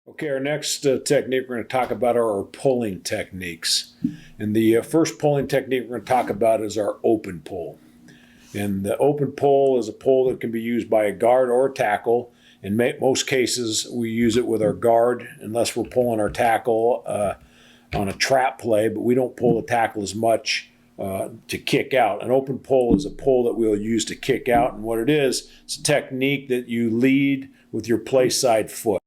Okay, our next technique we're going to talk about are our pulling techniques. And the first pulling technique we're going to talk about is our open pull. And the open pull is a pull that can be used by a guard or a tackle. In most cases, we use it with our guard unless we're pulling our tackle on a trap play, but we don't pull the tackle as much to kick out. An open pull is a pull that we'll use to kick out. And what it is, it's a technique that you lead with your play side foot.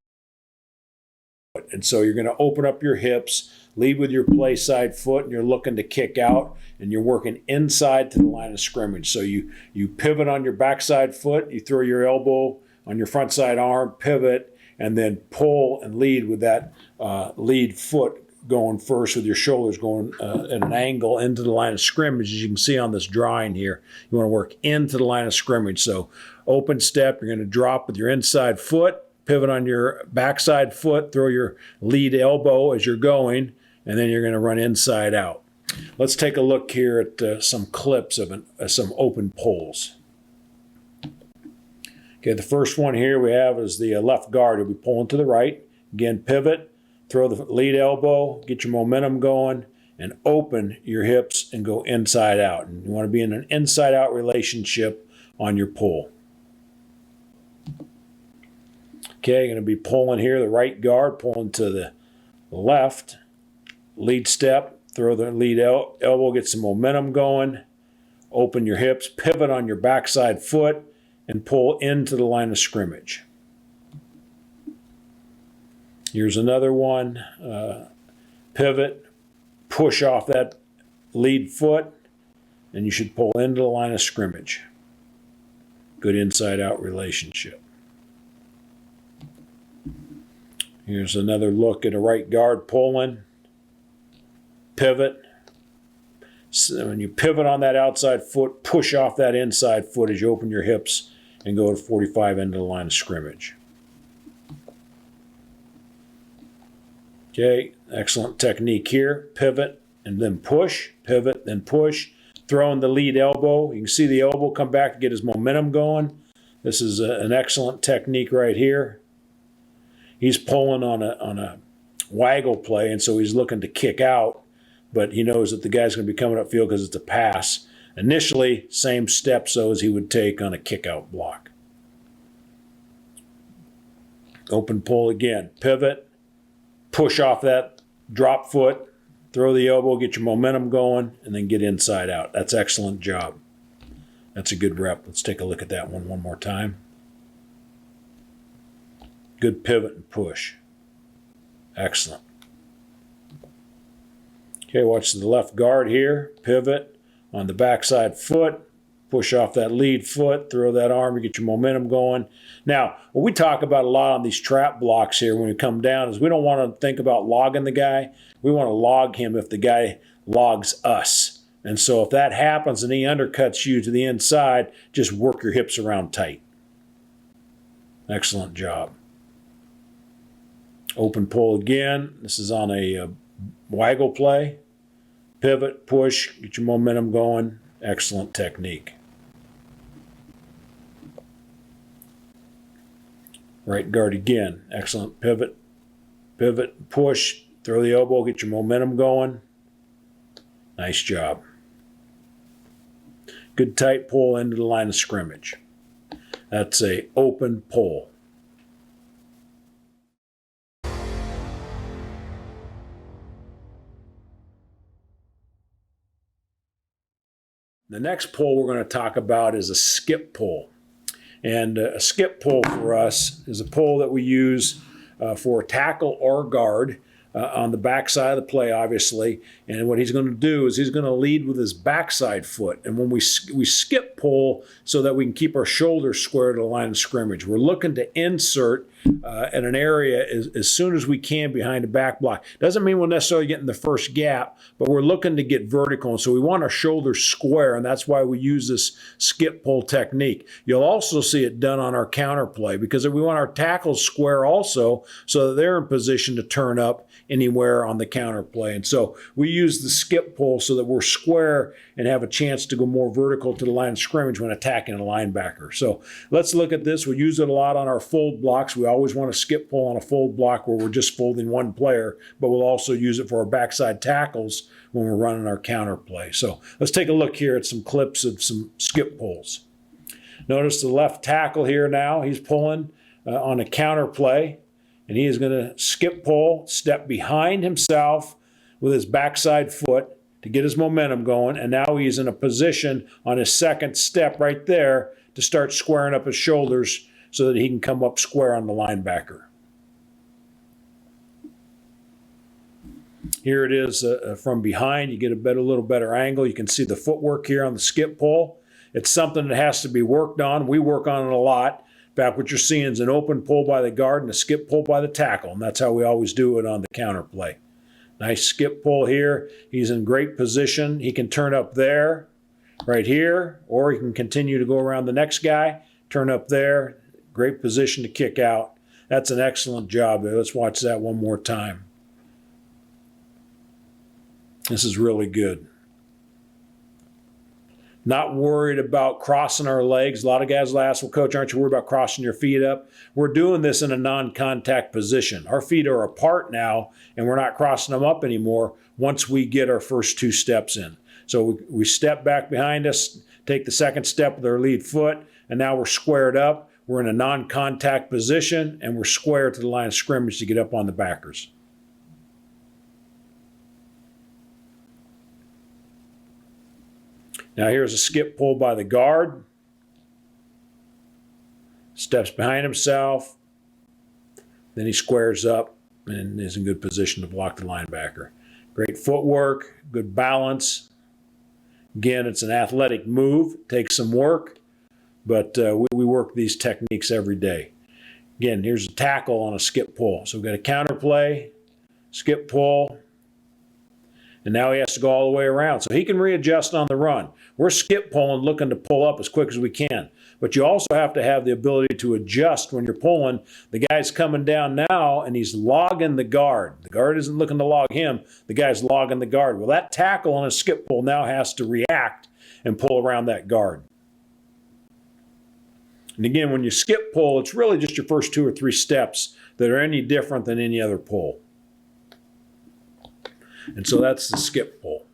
And so you're going to open up your hips, lead with your play side foot, and you're looking to kick out, and you're working inside to the line of scrimmage. So you pivot on your backside foot, you throw your elbow on your front side arm, pivot, and then pull and lead with that lead foot going first with your shoulders going at an angle into the line of scrimmage. As you can see on this drawing here, you want to work into the line of scrimmage. So open step, you're going to drop with your inside foot, pivot on your backside foot, throw your lead elbow as you're going, and then you're going to run inside out. Let's take a look here at some clips of some open pulls. Okay, the first one here we have is the left guard. You'll be pulling to the right. Again, pivot, throw the lead elbow, get your momentum going, and open your hips and go inside out. And you want to be in an inside-out relationship on your pull. Okay, you're going to be pulling here, the right guard, pulling to the left. Lead step, throw the lead elbow, get some momentum going. Open your hips, pivot on your backside foot, and pull into the line of scrimmage. Here's another one. Pivot, push off that lead foot, and you should pull into the line of scrimmage. Good inside-out relationship. Here's another look at a right guard pulling. Pivot. So when you pivot on that outside foot, push off that inside foot as you open your hips and go to 45 into the line of scrimmage. Okay, excellent technique here. Pivot and then push. Pivot, then push. Throwing the lead elbow. You can see the elbow come back to get his momentum going. This is an excellent technique right here. He's pulling on a waggle play, and so he's looking to kick out, but he knows that the guy's going to be coming upfield because it's a pass. Initially, same steps though as he would take on a kick-out block. Open pull again. Pivot, push off that drop foot, throw the elbow, get your momentum going, and then get inside out. That's an excellent job. That's a good rep. Let's take a look at that one more time. Good pivot and push. Excellent. Okay, watch the left guard here. Pivot on the backside foot. Push off that lead foot. Throw that arm to get your momentum going. Now, what we talk about a lot on these trap blocks here when we come down is we don't want to think about logging the guy. We want to log him if the guy logs us. And so if that happens and he undercuts you to the inside, just work your hips around tight. Excellent job. Open pull again. This is on a waggle play. Pivot, push, get your momentum going. Excellent technique. Right guard again. Excellent pivot. Pivot, push, throw the elbow, get your momentum going. Nice job. Good tight pull into the line of scrimmage. That's a open pull. The next pull we're going to talk about is a skip pull. And a skip pull for us is a pull that we use for a tackle or guard on the backside of the play, obviously. And what he's going to do is he's going to lead with his backside foot. And when we skip pull so that we can keep our shoulders square to the line of scrimmage, we're looking to insert at an area as soon as we can behind the back block. Doesn't mean we'll necessarily get in the first gap, but we're looking to get vertical. And so we want our shoulders square, and that's why we use this skip pull technique. You'll also see it done on our counter play because we want our tackles square also so that they're in position to turn up anywhere on the counter play. And so we use the skip pull so that we're square and have a chance to go more vertical to the line of scrimmage when attacking a linebacker. So let's look at this. We use it a lot on our fold blocks. We always want to skip pull on a fold block where we're just folding one player, but we'll also use it for our backside tackles when we're running our counter play. So let's take a look here at some clips of some skip pulls. Notice the left tackle here now. He's pulling on a counter play, and he is going to skip pull, step behind himself with his backside foot to get his momentum going, and now he's in a position on his second step right there to start squaring up his shoulders so that he can come up square on the linebacker. Here it is from behind. You get a little better angle. You can see the footwork here on the skip pull. It's something that has to be worked on. We work on it a lot. In fact, what you're seeing is an open pull by the guard and a skip pull by the tackle, and that's how we always do it on the counter play. Nice skip pull here. He's in great position. He can turn up there, right here, or he can continue to go around the next guy, turn up there. Great position to kick out. That's an excellent job there. Let's watch that one more time. This is really good. Not worried about crossing our legs. A lot of guys will ask, well, Coach, aren't you worried about crossing your feet up? We're doing this in a non-contact position. Our feet are apart now, and we're not crossing them up anymore once we get our first two steps in. So we step back behind us, take the second step with our lead foot, and now we're squared up. We're in a non-contact position, and we're square to the line of scrimmage to get up on the backers. Now here's a skip pull by the guard. Steps behind himself. Then he squares up and is in good position to block the linebacker. Great footwork, good balance. Again, it's an athletic move. Takes some work, but we work these techniques every day. Again, here's a tackle on a skip pull. So we've got a counter play, skip pull, and now he has to go all the way around. So he can readjust on the run. We're skip pulling, looking to pull up as quick as we can. But you also have to have the ability to adjust when you're pulling. The guy's coming down now, and he's logging the guard. The guard isn't looking to log him. The guy's logging the guard. Well, that tackle on a skip pull now has to react and pull around that guard. And again, when you skip pull, it's really just your first 2 or 3 steps that are any different than any other pull. And so that's the skip pull.